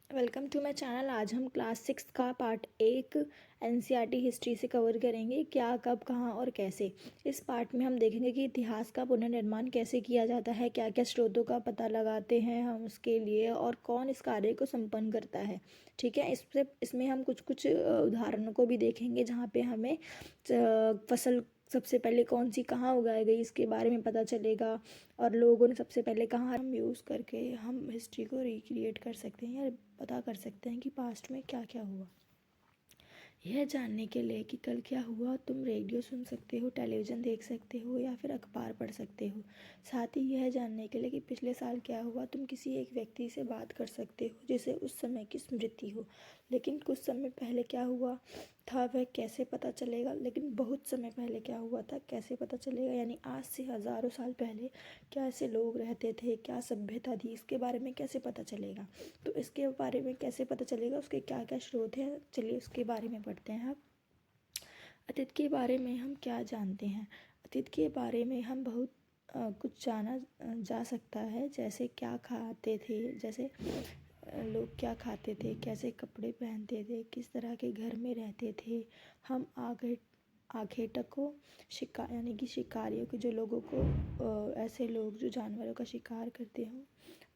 Welcome to my channel. आज हम class 6 का पार्ट 1 एनसीईआरटी हिस्ट्री से कवर करेंगे। क्या, कब, कहाँ और कैसे। इस पार्ट में हम देखेंगे कि इतिहास का पुनर्निर्माण कैसे किया जाता है, क्या क्या स्रोतों का पता लगाते हैं हम उसके लिए, और कौन इस कार्य को संपन्न करता है। ठीक है, इसमें हम कुछ कुछ उदाहरणों को भी देखेंगे जहाँ पे हमें फसल सबसे पहले कौन सी कहाँ उगाई गई इसके बारे में पता चलेगा, और लोगों ने सबसे पहले कहाँ हम यूज़ करके हम हिस्ट्री को रिक्रिएट कर सकते हैं या पता कर सकते हैं कि पास्ट में क्या क्या हुआ। यह जानने के लिए कि कल क्या हुआ तुम रेडियो सुन सकते हो, टेलीविज़न देख सकते हो या फिर अखबार पढ़ सकते हो। साथ ही यह जानने के लिए कि पिछले साल क्या हुआ तुम किसी एक व्यक्ति से बात कर सकते हो जिसे उस समय की स्मृति हो। लेकिन कुछ समय पहले क्या हुआ था वह कैसे पता चलेगा, लेकिन बहुत समय पहले क्या हुआ था कैसे पता चलेगा, यानी आज से हज़ारों साल पहले क्या ऐसे लोग रहते थे, क्या सभ्यता थी, इसके बारे में कैसे पता चलेगा। तो इसके बारे में कैसे पता चलेगा, उसके क्या क्या स्रोत हैं, चलिए उसके बारे में पढ़ते हैं। अब अतीत के बारे में हम क्या जानते हैं। अतीत के बारे में हम बहुत कुछ जाना जा सकता है, जैसे क्या खाते थे, जैसे लोग क्या खाते थे, कैसे कपड़े पहनते थे, किस तरह के घर में रहते थे। हम आखेटकों शिकार यानी कि शिकारियों के जो लोगों को ऐसे लोग जो जानवरों का शिकार करते हों,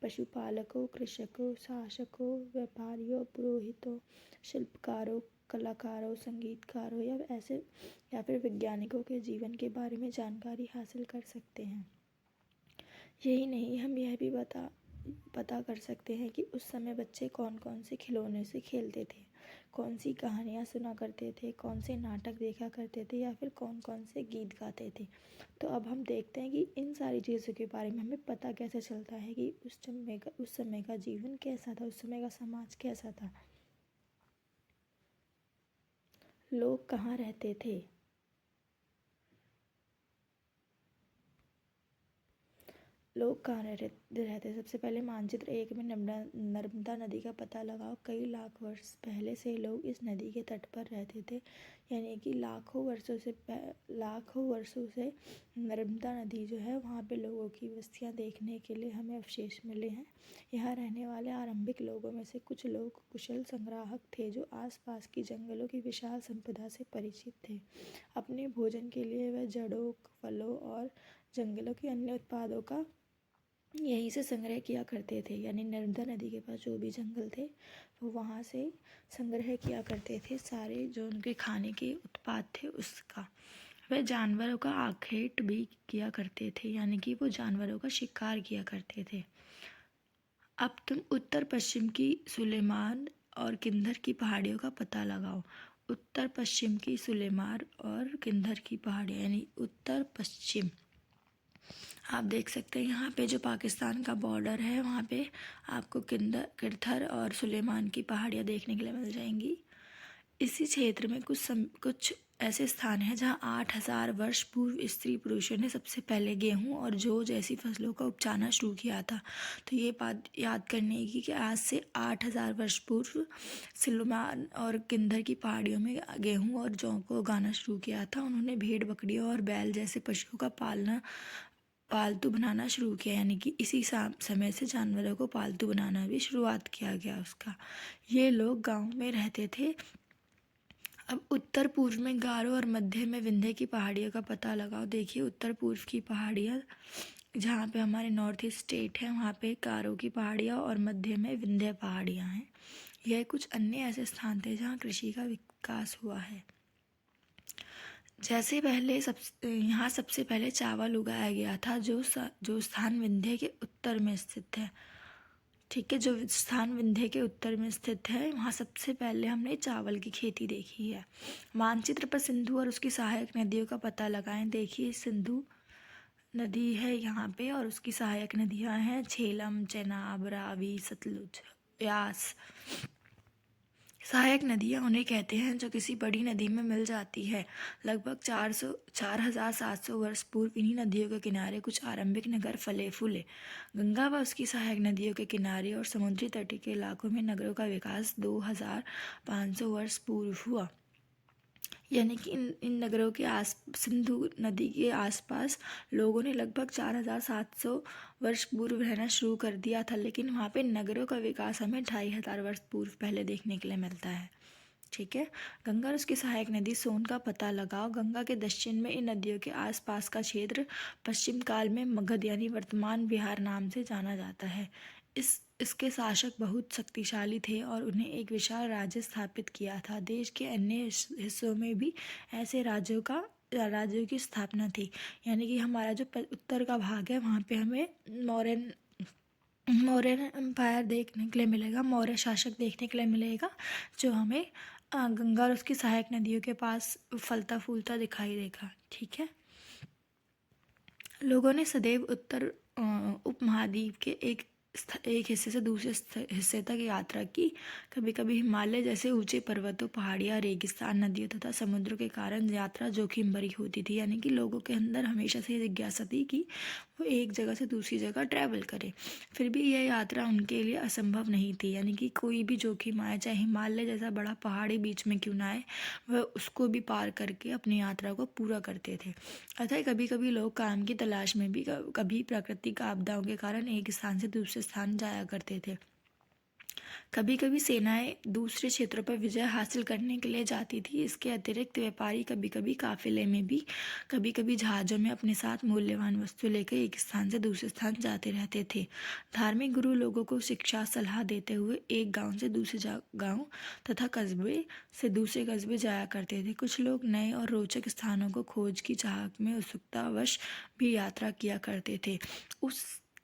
पशुपालकों, कृषकों, शासकों, व्यापारियों, पुरोहितों, शिल्पकारों, कलाकारों, संगीतकारों या फिर वैज्ञानिकों के जीवन के बारे में जानकारी हासिल कर सकते हैं। यही नहीं, हम यह भी पता कर सकते हैं कि उस समय बच्चे कौन कौन से खिलौने से खेलते थे, कौन सी कहानियाँ सुना करते थे, कौन से नाटक देखा करते थे या फिर कौन कौन से गीत गाते थे। तो अब हम देखते हैं कि इन सारी चीज़ों के बारे में हमें पता कैसे चलता है कि उस समय का जीवन कैसा था, उस समय का समाज कैसा था, लोग कहाँ रहते थे। लोग कहाँ रहते। सबसे पहले मानचित्र 1 में नर्मदा नदी का पता लगाओ। कई लाख वर्ष पहले से लोग इस नदी के तट पर रहते थे, यानी कि लाखों वर्षों से नर्मदा नदी जो है वहाँ पे लोगों की बस्तियाँ देखने के लिए हमें अवशेष मिले हैं। यहाँ रहने वाले आरंभिक लोगों में से कुछ लोग कुशल संग्राहक थे जो आसपास की जंगलों की विशाल संपदा से परिचित थे। अपने भोजन के लिए वह जड़ों, फलों और जंगलों के अन्य उत्पादों का यहीं से संग्रह किया करते थे, यानी नर्मदा नदी के पास जो भी जंगल थे वो वहाँ से संग्रह किया करते थे सारे जो उनके खाने के उत्पाद थे उसका। वह जानवरों का आखेट भी किया करते थे, यानी कि वो जानवरों का शिकार किया करते थे। अब तुम उत्तर पश्चिम की सुलेमान और किंधर की पहाड़ियों का पता लगाओ। उत्तर पश्चिम की सुलेमान और किंधर की पहाड़ियाँ यानी उत्तर पश्चिम, आप देख सकते हैं यहाँ पे जो पाकिस्तान का बॉर्डर है वहाँ पे आपको किरथर और सुलेमान की पहाड़ियाँ देखने के लिए मिल जाएंगी। इसी क्षेत्र में कुछ ऐसे स्थान हैं जहाँ 8,000 वर्ष पूर्व स्त्री पुरुषों ने सबसे पहले गेहूँ और जौ जैसी फसलों का उपजाना शुरू किया था। तो ये बात याद करने की कि आज से 8,000 वर्ष पूर्व सुलेमान और किंधर की पहाड़ियों में गेहूँ और जौ को उगाना शुरू किया था। उन्होंने भेड़, बकरियों और बैल जैसे पशुओं का पालतू बनाना शुरू किया, यानी कि इसी समय से जानवरों को पालतू बनाना भी शुरुआत किया गया उसका। ये लोग गांव में रहते थे। अब उत्तर पूर्व में गारो और मध्य में विंध्य की पहाड़ियों का पता लगाओ। देखिए उत्तर पूर्व की पहाड़ियाँ जहाँ पे हमारे नॉर्थ ईस्ट स्टेट है वहाँ पे गारो की पहाड़ियाँ और मध्य में विंध्य पहाड़ियाँ हैं। यह कुछ अन्य ऐसे स्थान थे जहाँ कृषि का विकास हुआ है। जैसे यहाँ सबसे पहले चावल उगाया गया था जो स्थान विंध्य के उत्तर में स्थित है। ठीक है, जो स्थान विंध्य के उत्तर में स्थित है वहाँ सबसे पहले हमने चावल की खेती देखी है। मानचित्र पर सिंधु और उसकी सहायक नदियों का पता लगाएं। देखिए सिंधु नदी है यहाँ पे और उसकी सहायक नदियाँ हैं झेलम, चेनाब, रावी, सतलुज, व्यास। सहायक नदियाँ उन्हें कहते हैं जो किसी बड़ी नदी में मिल जाती है। लगभग 4,700 वर्ष पूर्व इन्हीं नदियों के किनारे कुछ आरंभिक नगर फले फूले। गंगा व उसकी सहायक नदियों के किनारे और समुद्री तट के इलाकों में नगरों का विकास 2,500 वर्ष पूर्व हुआ। यानी कि इन नगरों के आस सिंधु नदी के आसपास लोगों ने लगभग 4700 वर्ष पूर्व रहना शुरू कर दिया था, लेकिन वहाँ पे नगरों का विकास हमें 2500 वर्ष पूर्व पहले देखने के लिए मिलता है। ठीक है। गंगा और उसकी सहायक नदी सोन का पता लगाओ। गंगा के दक्षिण में इन नदियों के आसपास का क्षेत्र पश्चिम काल में मगध यानी वर्तमान बिहार नाम से जाना जाता है। इसके शासक बहुत शक्तिशाली थे और उन्हें एक विशाल राज्य स्थापित किया था। देश के अन्य हिस्सों में भी ऐसे राज्यों की स्थापना थी। यानी कि हमारा जो उत्तर का भाग है वहाँ पे हमें मौर्यन एम्पायर देखने के लिए मिलेगा, मौर्य शासक देखने के लिए मिलेगा, जो हमें गंगा और उसकी सहायक नदियों के पास फलता फूलता दिखाई देगा। ठीक है। लोगों ने सदैव उत्तर उपमहाद्वीप के एक हिस्से से दूसरे हिस्से तक यात्रा की। कभी कभी हिमालय जैसे ऊंचे पर्वतों, पहाड़ियाँ, रेगिस्तान, नदियों तथा समुद्रों के कारण यात्रा जोखिम भरी होती थी। यानी कि लोगों के अंदर हमेशा से जिज्ञासा थी कि वो एक जगह से दूसरी जगह ट्रैवल करें। फिर भी यह यात्रा उनके लिए असंभव नहीं थी। यानी कि कोई भी जोखिम आए, चाहे हिमालय जैसा बड़ा पहाड़ी बीच में क्यों ना आए, वह उसको भी पार करके अपनी यात्रा को पूरा करते थे। अतः कभी कभी लोग काम की तलाश में भी, कभी प्राकृतिक आपदाओं के कारण एक स्थान से दूसरे स्थान जाया करते थे। कभी कभी सेनाएं दूसरे क्षेत्रों पर विजय हासिल करने के लिए जाती थी। इसके अतिरिक्त व्यापारी कभी कभी काफिले में भी, कभी कभी जहाज़ों में अपने साथ मूल्यवान वस्तु लेकर एक स्थान से दूसरे स्थान जाते रहते थे। धार्मिक गुरु लोगों को शिक्षा सलाह देते हुए एक गांव से दूसरे गांव तथा कस्बे से दूसरे कस्बे जाया करते थे। कुछ लोग नए और रोचक स्थानों को खोज की चाह में उत्सुकतावश भी यात्रा किया करते थे।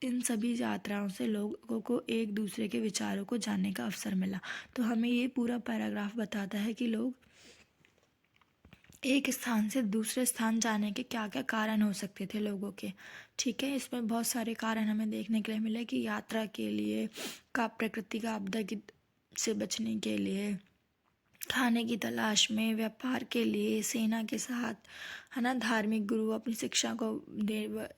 इन सभी यात्राओं से लोगों को एक दूसरे के विचारों को जानने का अवसर मिला। तो हमें ये पूरा पैराग्राफ बताता है कि लोग एक स्थान से दूसरे स्थान जाने के क्या क्या कारण हो सकते थे लोगों के। ठीक है। इसमें बहुत सारे कारण हमें देखने के लिए मिले कि यात्रा के लिए, प्रकृति का आपदा से बचने के लिए, खाने की तलाश में, व्यापार के लिए, सेना के साथ, है ना, धार्मिक गुरु अपनी शिक्षा को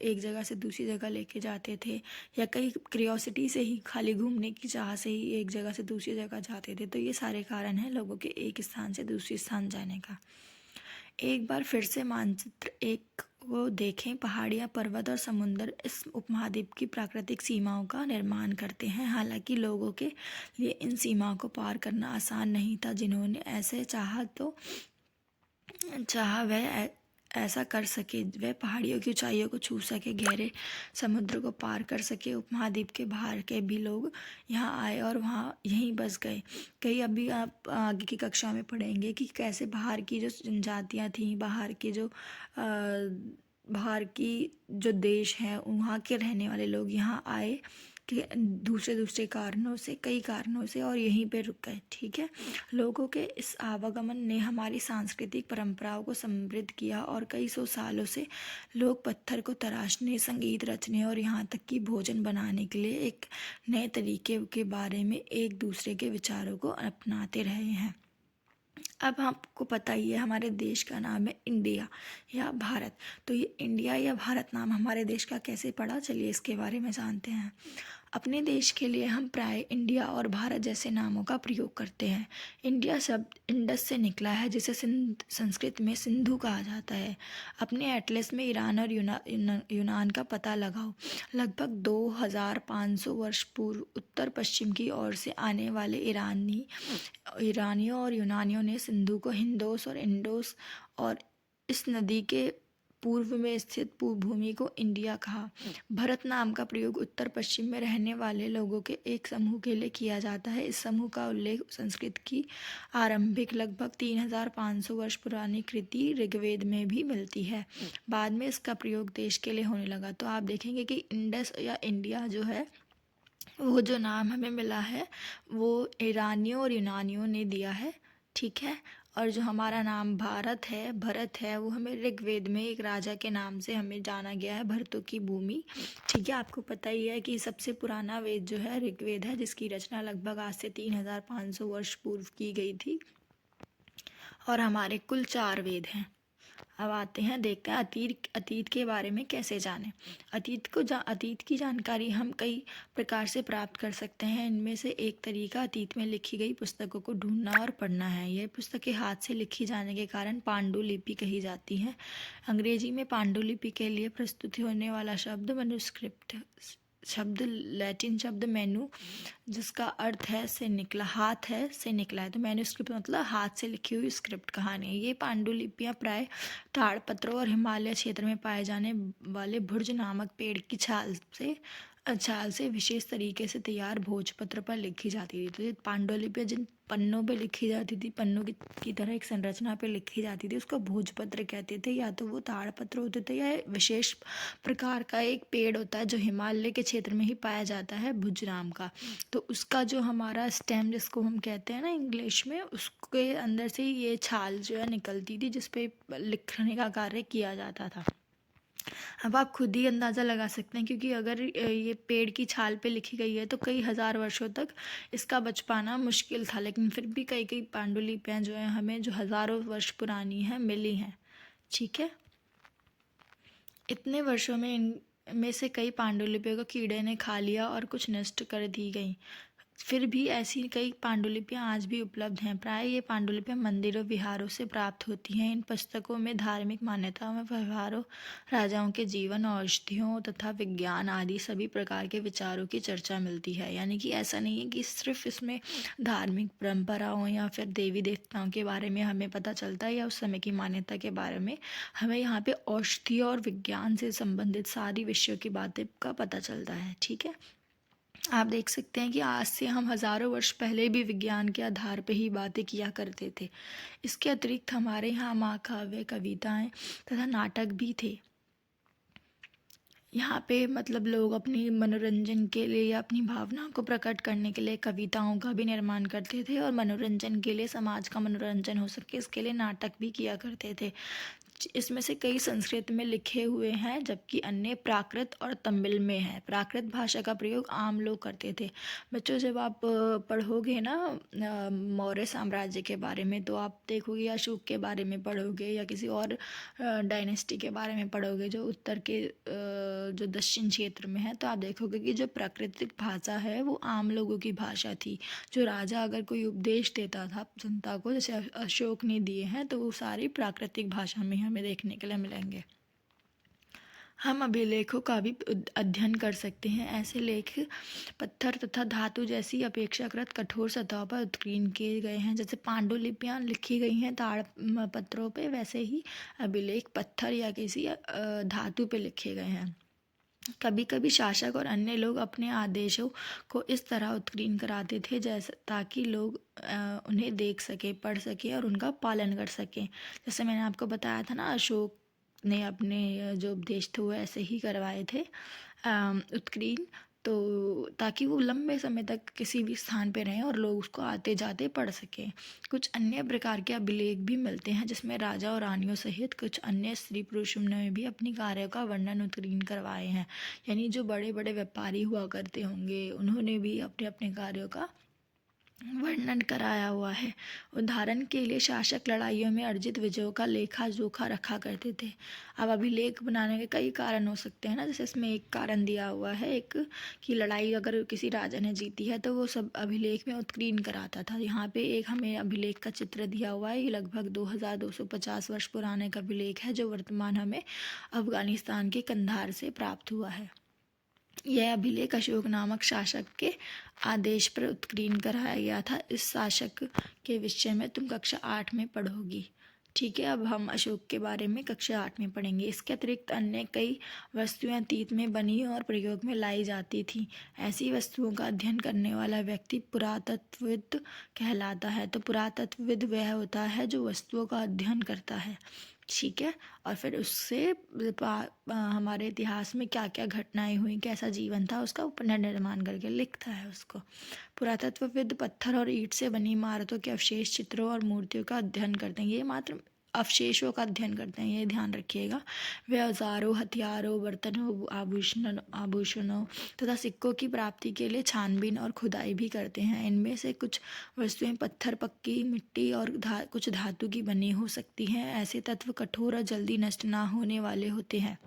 एक जगह से दूसरी जगह लेके जाते थे, या कई क्रियोसिटी से ही, खाली घूमने की चाह से ही एक जगह से दूसरी जगह जाते थे। तो ये सारे कारण हैं लोगों के एक स्थान से दूसरे स्थान जाने का। एक बार फिर से मानचित्र एक वो देखें। पहाड़ियाँ, पर्वत और समुद्र इस उपमहाद्वीप की प्राकृतिक सीमाओं का निर्माण करते हैं। हालांकि लोगों के लिए इन सीमाओं को पार करना आसान नहीं था। जिन्होंने ऐसे चाहा वह ऐसा कर सके, वह पहाड़ियों की ऊंचाइयों को छू सके, गहरे समुद्र को पार कर सके। उपमहाद्वीप के बाहर के भी लोग यहाँ आए और वहाँ यहीं बस गए। कई अभी आप आगे की कक्षा में पढ़ेंगे कि कैसे बाहर की जो जनजातियाँ थीं, बाहर की जो देश हैं, वहाँ के रहने वाले लोग यहाँ आए कि दूसरे कारणों से, कई कारणों से, और यहीं पे रुक गए। ठीक है। लोगों के इस आवागमन ने हमारी सांस्कृतिक परंपराओं को समृद्ध किया और कई सौ सालों से लोग पत्थर को तराशने, संगीत रचने और यहाँ तक कि भोजन बनाने के लिए एक नए तरीके के बारे में एक दूसरे के विचारों को अपनाते रहे हैं। अब आपको पता ही है हमारे देश का नाम है इंडिया या भारत। तो ये इंडिया या भारत नाम हमारे देश का कैसे पड़ा, चलिए इसके बारे में जानते हैं। अपने देश के लिए हम प्राय इंडिया और भारत जैसे नामों का प्रयोग करते हैं। इंडिया शब्द इंडस से निकला है, जिसे संस्कृत में सिंधु कहा जाता है। अपने एटलस में ईरान और यूनान का पता लगाओ। लगभग 2500 वर्ष पूर्व उत्तर पश्चिम की ओर से आने वाले ईरानियों और यूनानियों ने सिंधु को हिंदोस और इंडोस और इस नदी के पूर्व में स्थित भूमि को इंडिया कहा। भरत नाम का प्रयोग उत्तर पश्चिम में रहने वाले लोगों के एक समूह के लिए किया जाता है। इस समूह का उल्लेख संस्कृत की आरंभिक लगभग 3500 वर्ष पुरानी कृति ऋग्वेद में भी मिलती है। बाद में इसका प्रयोग देश के लिए होने लगा। तो आप देखेंगे कि इंडस या इंडिया जो है, वो जो नाम हमें मिला है वो ईरानियों और यूनानियों ने दिया है। ठीक है। और जो हमारा नाम भरत है, वो हमें ऋग्वेद में एक राजा के नाम से हमें जाना गया है, भरतों की भूमि। ठीक है। आपको पता ही है कि सबसे पुराना वेद जो है ऋग्वेद है, जिसकी रचना लगभग आज से 3500 वर्ष पूर्व की गई थी। और हमारे कुल 4 वेद हैं। अब आते हैं, देखते हैं अतीत के बारे में कैसे जानें। अतीत की जानकारी हम कई प्रकार से प्राप्त कर सकते हैं। इनमें से एक तरीका अतीत में लिखी गई पुस्तकों को ढूंढना और पढ़ना है। यह पुस्तकें हाथ से लिखी जाने के कारण पांडुलिपि कही जाती हैं। अंग्रेजी में पांडुलिपि के लिए प्रस्तुत होने वाला शब्द मैन्युस्क्रिप्ट शब्द लैटिन शब्द मेनू, जिसका अर्थ है से निकला, हाथ है से निकला है। तो मैन्युस्क्रिप्ट मतलब हाथ से लिखी हुई स्क्रिप्ट कहानी है। ये पांडुलिपियाँ प्राय ताड़पत्रों और हिमालय क्षेत्र में पाए जाने वाले भुर्ज नामक पेड़ की छाल से विशेष तरीके से तैयार भोजपत्र पर लिखी जाती थी। तो ये पांडुलिपियाँ जिन पन्नों पे लिखी जाती थी, पन्नों की तरह एक संरचना पे लिखी जाती थी, उसको भोजपत्र कहते थे। या तो वो ताड़पत्र होते थे या विशेष प्रकार का एक पेड़ होता है जो हिमालय के क्षेत्र में ही पाया जाता है, भुजराम का। तो उसका जो हमारा स्टेम जिसको हम कहते हैं ना इंग्लिश में, उसके अंदर से ये छाल जो है निकलती थी, जिस पे लिखने का कार्य किया जाता था। अब आप खुद ही अंदाज़ा लगा सकते हैं, क्योंकि अगर ये पेड़ की छाल पे लिखी गई है तो कई हज़ार वर्षों तक इसका बच पाना मुश्किल था। लेकिन फिर भी कई कई पांडुलिपियाँ जो हैं हमें, जो हज़ारों वर्ष पुरानी हैं, मिली हैं। ठीक है, इतने वर्षों में इनमें से कई पांडुलिपियों को कीड़े ने खा लिया और कुछ नष्ट कर दी गई। फिर भी ऐसी कई पांडुलिपियाँ आज भी उपलब्ध हैं। प्राय ये पांडुलिपियाँ मंदिरों विहारों से प्राप्त होती हैं। इन पुस्तकों में धार्मिक मान्यताओं में व्यवहारों, राजाओं के जीवन, औषधियों तथा विज्ञान आदि सभी प्रकार के विचारों की चर्चा मिलती है। यानी कि ऐसा नहीं है कि सिर्फ इसमें धार्मिक परंपराओं या फिर देवी देवताओं के बारे में हमें पता चलता है या उस समय की मान्यता के बारे में, हमें यहाँ पे औषधि और विज्ञान से संबंधित सारी विषयों की बातें का पता चलता है। ठीक है, आप देख सकते हैं कि आज से हम हज़ारों वर्ष पहले भी विज्ञान के आधार पर ही बातें किया करते थे। इसके अतिरिक्त हमारे यहाँ महाकाव्य, कविताएं तथा नाटक भी थे। यहाँ पे मतलब लोग अपनी मनोरंजन के लिए या अपनी भावनाओं को प्रकट करने के लिए कविताओं का भी निर्माण करते थे, और मनोरंजन के लिए, समाज का मनोरंजन हो सके इसके लिए नाटक भी किया करते थे। इसमें से कई संस्कृत में लिखे हुए हैं, जबकि अन्य प्राकृत और तमिल में है। प्राकृत भाषा का प्रयोग आम लोग करते थे। बच्चों, जब आप पढ़ोगे ना मौर्य साम्राज्य के बारे में, तो आप देखोगे, या अशोक के बारे में पढ़ोगे, या किसी और डायनेस्टी के बारे में पढ़ोगे जो उत्तर के जो दक्षिण क्षेत्र में है, तो आप देखोगे कि जो प्राकृतिक भाषा है वो आम लोगों की भाषा थी। जो राजा अगर कोई उपदेश देता था जनता को, जैसे अशोक ने दिए हैं, तो वो सारी प्राकृतिक भाषा में हमें देखने के लिए मिलेंगे। हम अभिलेखों का भी अध्ययन कर सकते हैं। ऐसे लेख पत्थर तथा धातु जैसी अपेक्षाकृत कठोर सतहों पर उत्कीर्ण किए गए हैं। जैसे पांडुलिपियाँ लिखी गई हैं ताड़ पत्रों पे, वैसे ही अभिलेख पत्थर या किसी धातु पे लिखे गए हैं। कभी कभी शासक और अन्य लोग अपने आदेशों को इस तरह उत्कीर्ण कराते थे जैसे ताकि लोग उन्हें देख सके, पढ़ सके और उनका पालन कर सकें। जैसे मैंने आपको बताया था ना, अशोक ने अपने जो उपदेश थे वो ऐसे ही करवाए थे उत्कीर्ण, तो ताकि वो लंबे समय तक किसी भी स्थान पे रहें और लोग उसको आते जाते पढ़ सकें। कुछ अन्य प्रकार के अभिलेख भी मिलते हैं जिसमें राजा और रानियों सहित कुछ अन्य स्त्री पुरुषों ने भी अपनी कार्यों का वर्णन उत्कीर्ण करवाए हैं। यानी जो बड़े बड़े व्यापारी हुआ करते होंगे, उन्होंने भी अपने अपने कार्यों का वर्णन कराया हुआ है। उदाहरण के लिए शासक लड़ाइयों में अर्जित विजयों का लेखा जोखा रखा करते थे। अब अभिलेख बनाने के कई कारण हो सकते हैं ना, जैसे इसमें एक कारण दिया हुआ है, एक कि लड़ाई अगर किसी राजा ने जीती है तो वो सब अभिलेख में उत्कीर्ण कराता था। यहाँ पे एक हमें अभिलेख का चित्र दिया हुआ है। ये लगभग 2250 वर्ष पुराने का अभिलेख है, जो वर्तमान हमें अफगानिस्तान के कंधार से प्राप्त हुआ है। यह अभिलेख अशोक नामक शासक के आदेश पर उत्कीर्ण कराया गया था। इस शासक के विषय में तुम कक्षा 8 में पढ़ोगी। ठीक है, अब हम अशोक के बारे में कक्षा 8 में पढ़ेंगे। इसके अतिरिक्त अन्य कई वस्तुएं अतीत में बनी और प्रयोग में लाई जाती थी। ऐसी वस्तुओं का अध्ययन करने वाला व्यक्ति पुरातत्वविद कहलाता है। तो पुरातत्वविद वह होता है जो वस्तुओं का अध्ययन करता है। ठीक है, और फिर उससे हमारे इतिहास में क्या क्या घटनाएं हुई, कैसा जीवन था, उसका पुनर्निर्माण करके लिखता है उसको। पुरातत्वविद पत्थर और ईंट से बनी इमारतों के अवशेष, चित्रों और मूर्तियों का अध्ययन करते हैं। ये मात्र अवशेषों का अध्ययन करते हैं, ये ध्यान रखिएगा। वे औजारों, हथियारों, बर्तनों, आभूषणों तथा सिक्कों की प्राप्ति के लिए छानबीन और खुदाई भी करते हैं। इनमें से कुछ वस्तुएं पत्थर, पक्की मिट्टी और कुछ धातु की बनी हो सकती हैं। ऐसे तत्व कठोर और जल्दी नष्ट ना होने वाले होते हैं।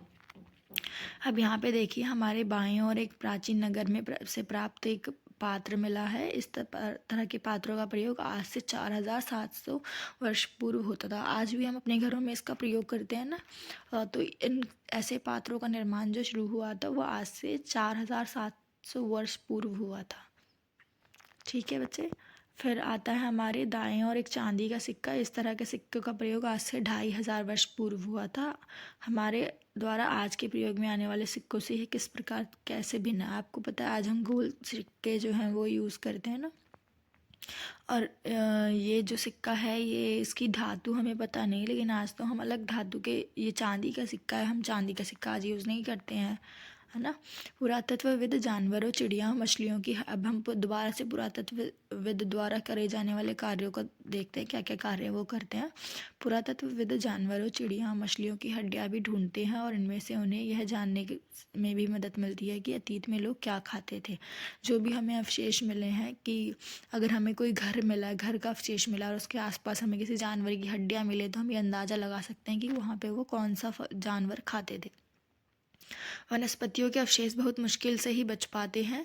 अब यहाँ पे देखिए, हमारे बाएं ओर एक प्राचीन नगर में से प्राप्त एक पात्र मिला है। इस तरह के पात्रों का प्रयोग आज से 4700 वर्ष पूर्व होता था। आज भी हम अपने घरों में इसका प्रयोग करते हैं ना। तो इन ऐसे पात्रों का निर्माण जो शुरू हुआ था वो आज से 4700 वर्ष पूर्व हुआ था। ठीक है बच्चे। फिर आता है हमारे दाएं और एक चांदी का सिक्का। इस तरह के सिक्कों का प्रयोग आज से 2500 वर्ष पूर्व हुआ था। हमारे द्वारा आज के प्रयोग में आने वाले सिक्कों से ये किस प्रकार कैसे भिन्न है? आपको पता है आज हम गोल सिक्के जो हैं वो यूज़ करते हैं ना। और ये जो सिक्का है ये इसकी धातु हमें पता नहीं, लेकिन आज तो हम अलग धातु के, ये चांदी का सिक्का है, हम चांदी का सिक्का आज यूज़ नहीं करते हैं, है ना। पुरातत्वविद जानवरों, चिड़िया, मछलियों की, अब हम दोबारा से पुरातत्वविद द्वारा करे जाने वाले कार्यों को देखते हैं, क्या क्या कार्य वो करते हैं। पुरातत्वविद जानवरों, चिड़िया, मछलियों की हड्डियाँ भी ढूंढते हैं और इनमें से उन्हें यह जानने में भी मदद मिलती है कि अतीत में लोग क्या खाते थे। जो भी हमें अवशेष मिले हैं, कि अगर हमें कोई घर मिला, घर का अवशेष मिला और उसके आसपास हमें किसी जानवर की हड्डियाँ मिले, तो हम ये अंदाज़ा लगा सकते हैं कि वहाँ पे वो कौन सा जानवर खाते थे। वनस्पतियों के अवशेष बहुत मुश्किल से ही बच पाते हैं।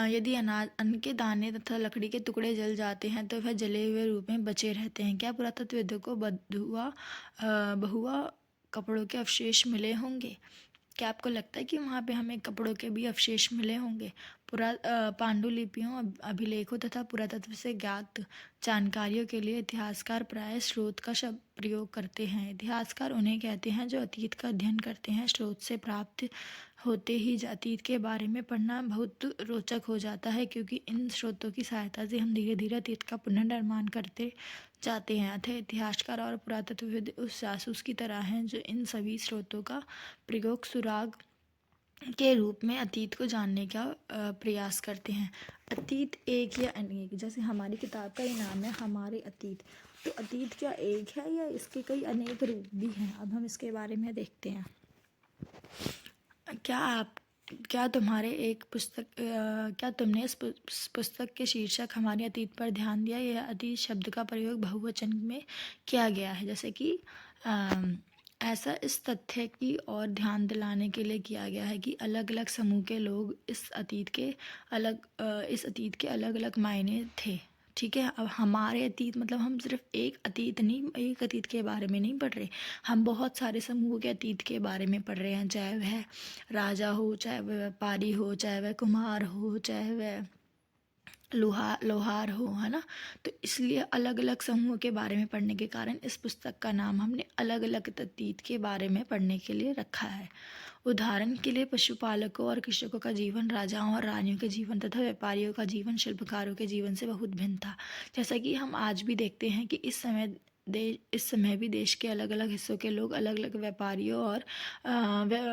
यदि अनाज, अन्न के दाने तथा लकड़ी के टुकड़े जल जाते हैं तो वह जले हुए रूप में बचे रहते हैं। क्या पुरातत्वविदों को बहुआ कपड़ों के अवशेष मिले होंगे? क्या आपको लगता है कि वहाँ पे हमें कपड़ों के भी अवशेष मिले होंगे? पांडुलिपियों, अभिलेखों तथा पुरातत्व से ज्ञात जानकारियों के लिए इतिहासकार प्रायः स्रोत का शब्द प्रयोग करते हैं। इतिहासकार उन्हें कहते हैं जो अतीत का अध्ययन करते हैं। स्रोत से प्राप्त होते ही अतीत के बारे में पढ़ना बहुत रोचक हो जाता है, क्योंकि इन स्रोतों की सहायता से हम धीरे धीरे अतीत का पुनर्निर्माण करते जाते हैं। अतः इतिहासकार और पुरातत्वविद उस जासूस की तरह हैं जो इन सभी स्रोतों का प्रयोग सुराग के रूप में अतीत को जानने का प्रयास करते हैं। अतीत एक या अनेक, जैसे हमारी किताब का ही नाम है हमारे अतीत, तो अतीत क्या एक है या इसके कई अनेक रूप भी हैं? अब हम इसके बारे में देखते हैं। क्या तुम्हारे एक पुस्तक क्या तुमने इस पुस्तक के शीर्षक हमारे अतीत पर ध्यान दिया? यह अतीत शब्द का प्रयोग बहुवचन में किया गया है, जैसे कि ऐसा इस तथ्य की ओर ध्यान दिलाने के लिए किया गया है कि अलग अलग समूह के लोग इस अतीत के अलग अलग मायने थे। ठीक है। अब हमारे अतीत मतलब हम सिर्फ एक अतीत के बारे में नहीं पढ़ रहे, हम बहुत सारे समूह के अतीत के बारे में पढ़ रहे हैं। चाहे वह राजा हो, चाहे वह व्यापारी हो, चाहे वह कुम्हार हो, चाहे वह लोहार हो, है ना। तो इसलिए अलग अलग समूह के बारे में पढ़ने के कारण इस पुस्तक का नाम हमने अलग अलग अतीत के बारे में पढ़ने के लिए रखा है। उदाहरण के लिए पशुपालकों और कृषकों का जीवन राजाओं और रानियों के जीवन तथा व्यापारियों का जीवन शिल्पकारों के जीवन से बहुत भिन्न था। जैसा कि हम आज भी देखते हैं कि इस समय भी देश के अलग अलग हिस्सों के लोग अलग अलग व्यापारियों और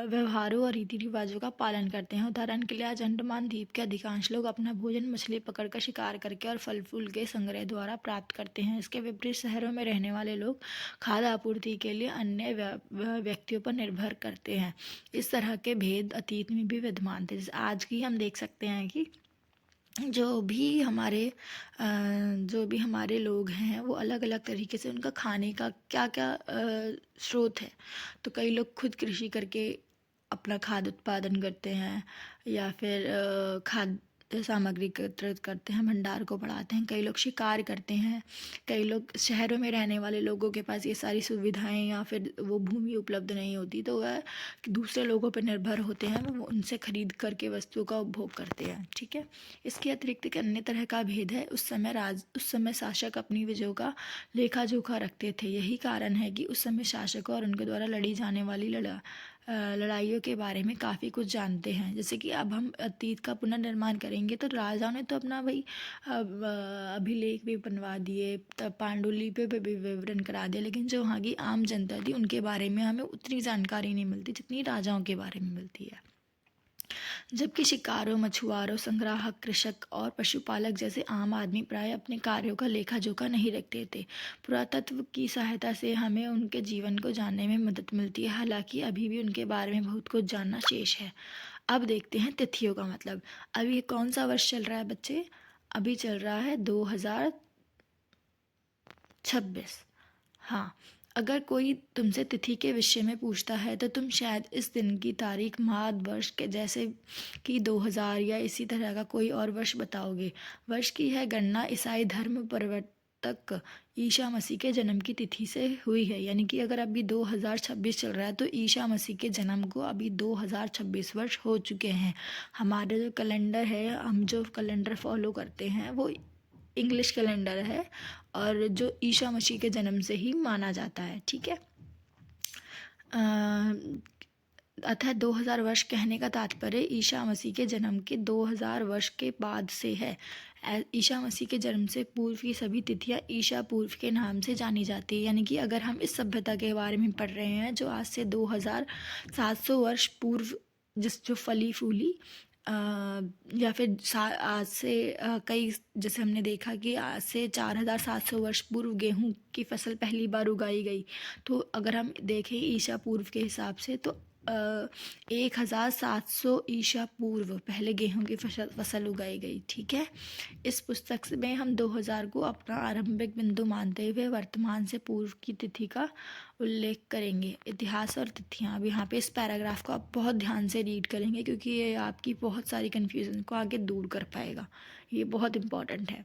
व्यवहारों और रीति रिवाजों का पालन करते हैं। उदाहरण के लिए आज अंडमान द्वीप के अधिकांश लोग अपना भोजन मछली पकड़कर, शिकार करके और फल फूल के संग्रह द्वारा प्राप्त करते हैं। इसके विपरीत शहरों में रहने वाले लोग खाद्य आपूर्ति के लिए अन्य व्यक्तियों पर निर्भर करते हैं। इस तरह के भेद अतीत में भी विद्यमान थे। आज की हम देख सकते हैं कि जो भी हमारे लोग हैं वो अलग अलग तरीके से उनका खाने का क्या क्या स्रोत है। तो कई लोग खुद कृषि करके अपना खाद्य उत्पादन करते हैं, या फिर खाद्य सामग्री एकत्रित करते हैं, भंडार को बढ़ाते हैं। कई लोग शिकार करते हैं। कई लोग, शहरों में रहने वाले लोगों के पास ये सारी सुविधाएं या फिर वो भूमि उपलब्ध नहीं होती, तो वह दूसरे लोगों पर निर्भर होते हैं, वो उनसे खरीद करके वस्तुओं का उपभोग करते हैं। ठीक है। इसके अतिरिक्त एक अन्य तरह का भेद है, उस समय शासक अपनी विजयों का लेखा जोखा रखते थे। यही कारण है कि उस समय शासकों और उनके द्वारा लड़ी जाने वाली लड़ाइयों के बारे में काफ़ी कुछ जानते हैं। जैसे कि अब हम अतीत का पुनर्निर्माण करेंगे तो राजाओं ने तो अपना भाई अभिलेख भी बनवा दिए, पांडुलिपि पे भी विवरण करा दिया, लेकिन जो वहाँ की आम जनता थी उनके बारे में हमें उतनी जानकारी नहीं मिलती जितनी राजाओं के बारे में मिलती है। जबकि शिकारों, मछुआरों, संग्राहक, कृषक और पशुपालक जैसे आम आदमी प्राय अपने कार्यों का लेखा जोखा नहीं रखते थे। पुरातत्व की सहायता से हमें उनके जीवन को जानने में मदद मिलती है, हालांकि अभी भी उनके बारे में बहुत कुछ जानना शेष है। अब देखते हैं तिथियों का मतलब। अभी कौन सा वर्ष चल रहा है बच्चे? अभी चल रहा है 2026। हाँ, अगर कोई तुमसे तिथि के विषय में पूछता है तो तुम शायद इस दिन की तारीख, माह, वर्ष के जैसे कि 2000 या इसी तरह का कोई और वर्ष बताओगे। वर्ष की यह गणना ईसाई धर्म प्रवर्तक ईसा मसीह के जन्म की तिथि से हुई है। यानी कि अगर अभी 2026 चल रहा है तो ईसा मसीह के जन्म को अभी 2026 वर्ष हो चुके हैं। हमारे जो कैलेंडर है, हम जो कैलेंडर फॉलो करते हैं वो इंग्लिश कैलेंडर है और जो ईसा मसीह के जन्म से ही माना जाता है। ठीक है। अतः 2000 वर्ष कहने का तात्पर्य ईसा मसीह के जन्म के 2000 वर्ष के बाद से है। ईसा मसीह के जन्म से पूर्व की सभी तिथियां ईसा पूर्व के नाम से जानी जाती है। यानी कि अगर हम इस सभ्यता के बारे में पढ़ रहे हैं जो आज से 2700 वर्ष पूर्व जो फली फूली या फिर आज से कई, जैसे हमने देखा कि आज से 4700 वर्ष पूर्व गेहूं की फसल पहली बार उगाई गई। तो अगर हम देखें ईसा पूर्व के हिसाब से तो 1700 ईसा पूर्व पहले गेहूं की फसल उगाई गई। ठीक है। इस पुस्तक में हम 2000 को अपना आरंभिक बिंदु मानते हुए वर्तमान से पूर्व की तिथि का उल्लेख करेंगे। इतिहास और तिथियां। अब यहाँ पे इस पैराग्राफ को आप बहुत ध्यान से रीड करेंगे क्योंकि ये आपकी बहुत सारी कन्फ्यूजन को आगे दूर कर पाएगा। ये बहुत इम्पॉर्टेंट है।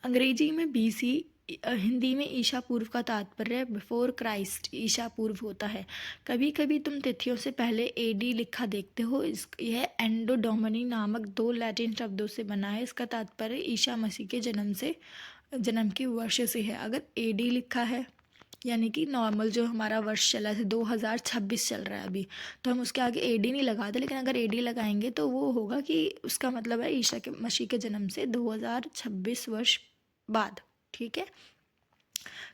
अंग्रेजी में BC, हिंदी में ईसा पूर्व का तात्पर्य बिफोर क्राइस्ट, ईसा पूर्व होता है। कभी कभी तुम तिथियों से पहले AD लिखा देखते हो। यह एंडो डोमिनी नामक 2 लैटिन शब्दों से बना है। इसका तात्पर्य ईसा मसीह के जन्म के वर्ष से है। अगर AD लिखा है यानी कि नॉर्मल जो हमारा वर्ष चला है 2026 चल रहा है अभी, तो हम उसके आगे AD नहीं लगाते। लेकिन अगर AD लगाएंगे तो वो होगा कि उसका मतलब है ईसा के मसीह के जन्म से 2026 वर्ष बाद। ठीक है।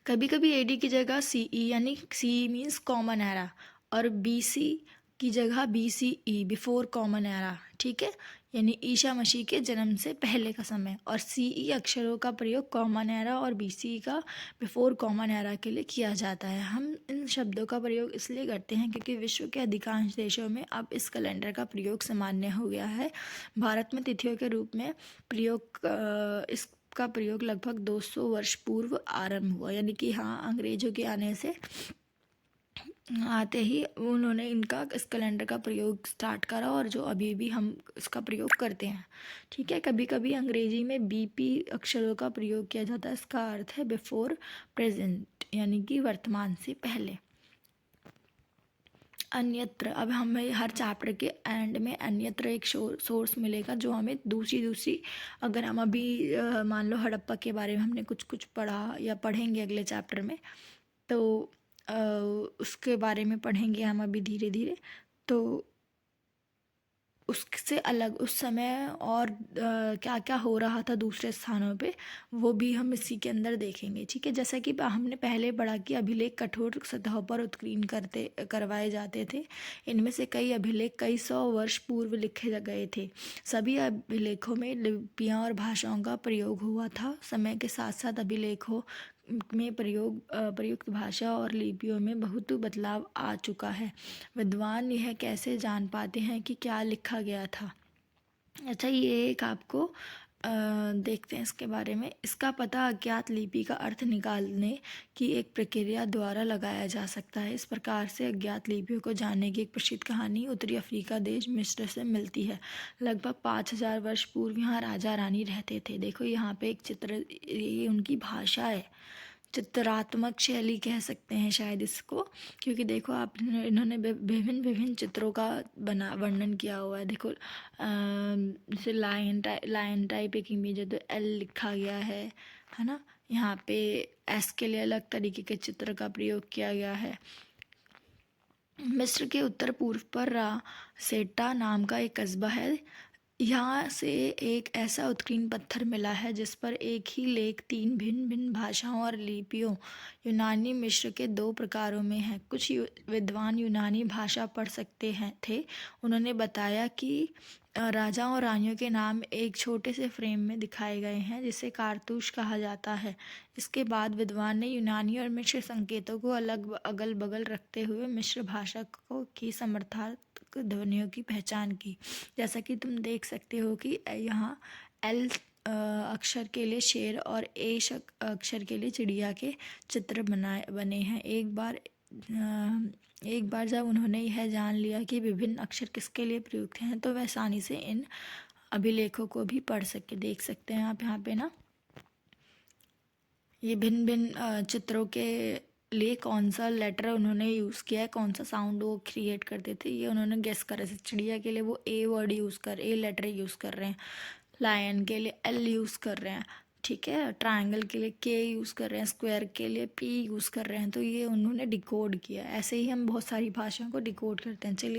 कभी कभी AD की जगह CE यानी CE मीन्स कॉमन एरा और BC की जगह BCE बिफोर कॉमन एरा। ठीक है। यानी ईसा मसीह के जन्म से पहले का समय। और CE अक्षरों का प्रयोग कॉमन एरा और BCE का बिफोर कॉमन एरा के लिए किया जाता है। हम इन शब्दों का प्रयोग इसलिए करते हैं क्योंकि विश्व के अधिकांश देशों में अब इस कैलेंडर का प्रयोग सामान्य हो गया है। भारत में तिथियों के रूप में इसका प्रयोग लगभग 200 वर्ष पूर्व आरंभ हुआ। यानी कि हाँ, अंग्रेजों के आते ही उन्होंने इस कैलेंडर का प्रयोग स्टार्ट करा और जो अभी भी हम इसका प्रयोग करते हैं। ठीक है। कभी कभी अंग्रेजी में BP अक्षरों का प्रयोग किया जाता है। इसका अर्थ है बिफोर प्रेजेंट यानी कि वर्तमान से पहले। अन्यत्र। अब हमें हर चैप्टर के एंड में अन्यत्र एक सोर्स मिलेगा जो हमें दूसरी अगर हम अभी मान लो हड़प्पा के बारे में हमने कुछ पढ़ा या पढ़ेंगे अगले चैप्टर में, तो उसके बारे में पढ़ेंगे हम अभी धीरे धीरे। तो उससे अलग उस समय और क्या क्या हो रहा था दूसरे स्थानों पे, वो भी हम इसी के अंदर देखेंगे। ठीक है। जैसा कि हमने पहले पढ़ा कि अभिलेख कठोर सतहों पर उत्कीर्ण करवाए जाते थे। इनमें से कई अभिलेख कई 100 वर्ष पूर्व लिखे गए थे। सभी अभिलेखों में लिपियां और भाषाओं का प्रयोग हुआ था। समय के साथ साथ अभिलेखों में प्रयुक्त भाषा और लिपियों में बहुत बदलाव आ चुका है। विद्वान यह कैसे जान पाते हैं कि क्या लिखा गया था? अच्छा, ये एक आपको देखते हैं इसके बारे में। इसका पता अज्ञात लिपि का अर्थ निकालने की एक प्रक्रिया द्वारा लगाया जा सकता है। इस प्रकार से अज्ञात लिपियों को जानने की एक प्रसिद्ध कहानी उत्तरी अफ्रीका देश मिस्र से मिलती है। लगभग 5000 वर्ष पूर्व यहाँ राजा रानी रहते थे। देखो यहाँ पे एक चित्र, ये उनकी भाषा है, चित्रात्मक शैली कह सकते हैं शायद इसको, क्योंकि देखो आप इन्होंने विभिन्न चित्रों का वर्णन किया हुआ है। देखो जैसे लायन टाइप एक इमेज है तो L लिखा गया है ना। यहाँ पे S के लिए अलग तरीके के चित्र का प्रयोग किया गया है। मिस्र के उत्तर पूर्व पर सेटा नाम का एक कस्बा है। यहाँ से एक ऐसा उत्कीर्ण पत्थर मिला है जिस पर एक ही लेख 3 भिन्न-भिन्न भाषाओं और लिपियों यूनानी मिस्र के 2 प्रकारों में है। कुछ विद्वान यूनानी भाषा पढ़ सकते थे। उन्होंने बताया कि राजाओं और रानियों के नाम एक छोटे से फ्रेम में दिखाए गए हैं जिसे कारतूस कहा जाता है। इसके बाद विद्वान ने यूनानी और मिस्र संकेतों को अलग अगल-बगल रखते हुए मिस्र भाषा की समर्थक ध्वनियों की पहचान की। जैसा कि तुम देख सकते हो कि यहाँ एल अक्षर के लिए शेर और ए अक्षर के लिए चिड़िया के चित्र बने हैं। एक बार जब उन्होंने यह जान लिया कि विभिन्न अक्षर किसके लिए प्रयुक्त हैं तो वह आसानी से इन अभिलेखों को भी देख सकते हैं आप यहाँ पे ना, ये भिन्न भिन्न चित्रों के लिए कौन सा लेटर उन्होंने यूज़ किया है, कौन सा साउंड वो क्रिएट करते थे, ये उन्होंने गेस करा। जैसे चिड़िया के लिए वो ए लेटर यूज़ कर रहे हैं, लायन के लिए एल यूज़ कर रहे हैं, ठीक है, ट्रायंगल के लिए के यूज़ कर रहे हैं, स्क्वायर के लिए पी यूज़ कर रहे हैं। तो ये उन्होंने डिकोड किया। ऐसे ही हम बहुत सारी भाषाओं को डिकोड करते हैं। चलिए